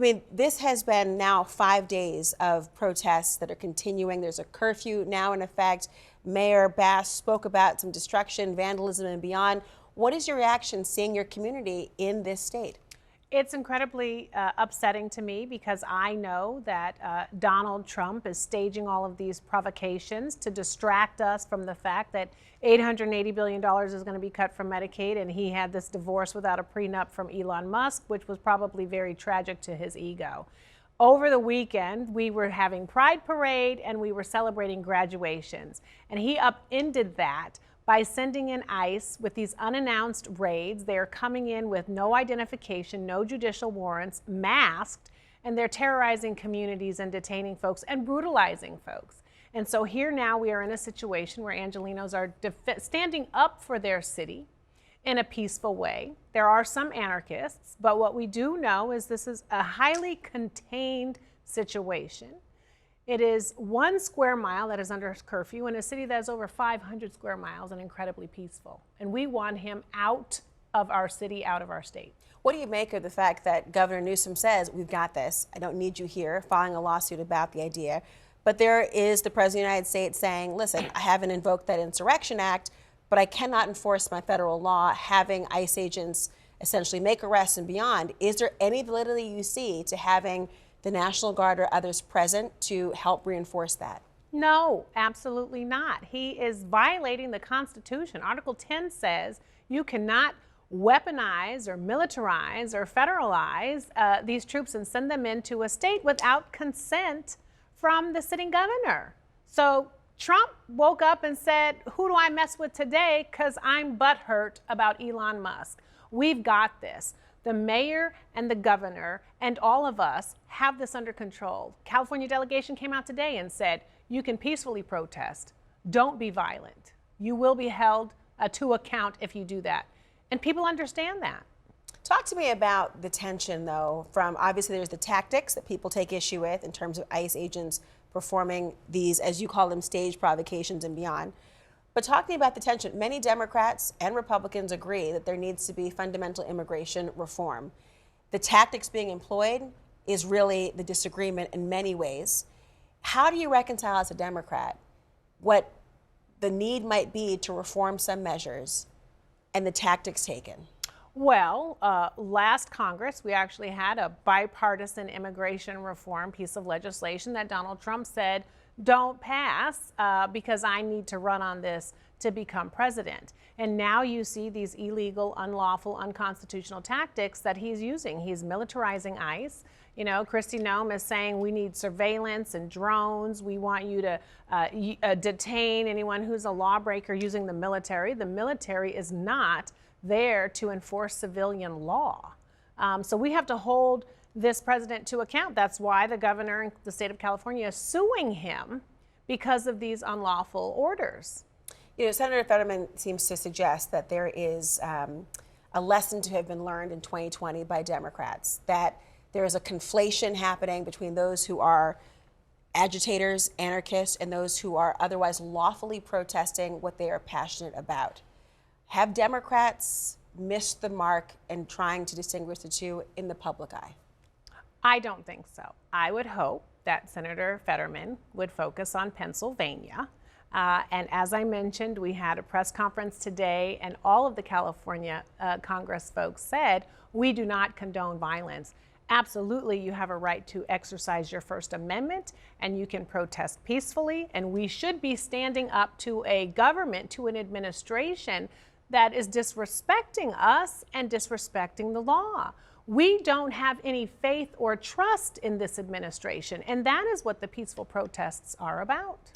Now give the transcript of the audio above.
I mean, this has been now 5 days of protests that are continuing. There's a curfew now in effect. Mayor Bass spoke about some destruction, vandalism, and beyond. What is your reaction seeing your community in this state? It's incredibly upsetting to me because I know that Donald Trump is staging all of these provocations to distract us from the fact that $880 billion is going to be cut from Medicaid, and he had this divorce without a prenup from Elon Musk, which was probably very tragic to his ego. Over the weekend, we were having Pride Parade and we were celebrating graduations, and he upended that by sending in ICE with these unannounced raids. They are coming in with no identification, no judicial warrants, masked, and they're terrorizing communities and detaining folks and brutalizing folks. And so here now we are in a situation where Angelenos are standing up for their city in a peaceful way. There are some anarchists, but what we do know is this is a highly contained situation. It is 1 square mile that is under curfew in a city that is over 500 square miles and incredibly peaceful. And we want him out of our city, out of our state. What do you make of the fact that Governor Newsom says, we've got this, I don't need you here, filing a lawsuit about the idea. But there is the President of the United States saying, listen, I haven't invoked that Insurrection Act, but I cannot enforce my federal law, having ICE agents essentially make arrests and beyond. Is there any validity you see to having the National Guard or others present to help reinforce that? No, absolutely not. He is violating the Constitution. Article 10 says you cannot weaponize or militarize or federalize these troops and send them into a state without consent from the sitting governor. So Trump woke up and said, who do I mess with today? Because I'm butthurt about Elon Musk. We've got this. The mayor and the governor and all of us have this under control. California delegation came out today and said, you can peacefully protest. Don't be violent. You will be held to account if you do that. And people understand that. Talk to me about the tension, though, from obviously there's the tactics that people take issue with in terms of ICE agents performing these, as you call them, staged provocations and beyond. But talking about the tension, many Democrats and Republicans agree that there needs to be fundamental immigration reform. The tactics being employed is really the disagreement in many ways. How do you reconcile as a Democrat what the need might be to reform some measures and the tactics taken? Well, last Congress, we actually had a bipartisan immigration reform piece of legislation that Donald Trump said, don't pass because I need to run on this to become president. And now you see these illegal, unlawful, unconstitutional tactics that he's using. He's militarizing ICE. You know, Kristi Noem is saying we need surveillance and drones. We want you to detain anyone who's a lawbreaker using the military. The military is not there to enforce civilian law. So we have to hold this president to account. That's why the governor in the state of California is suing him because of these unlawful orders. You know, Senator Fetterman seems to suggest that there is a lesson to have been learned in 2020 by Democrats, that there is a conflation happening between those who are agitators, anarchists, and those who are otherwise lawfully protesting what they are passionate about. Have Democrats missed the mark in trying to distinguish the two in the public eye? I don't think so. I would hope that Senator Fetterman would focus on Pennsylvania. And as I mentioned, we had a press conference today, and all of the California Congress folks said, we do not condone violence. Absolutely, you have a right to exercise your First Amendment, and you can protest peacefully, and we should be standing up to a government, to an administration that is disrespecting us and disrespecting the law. We don't have any faith or trust in this administration, and that is what the peaceful protests are about.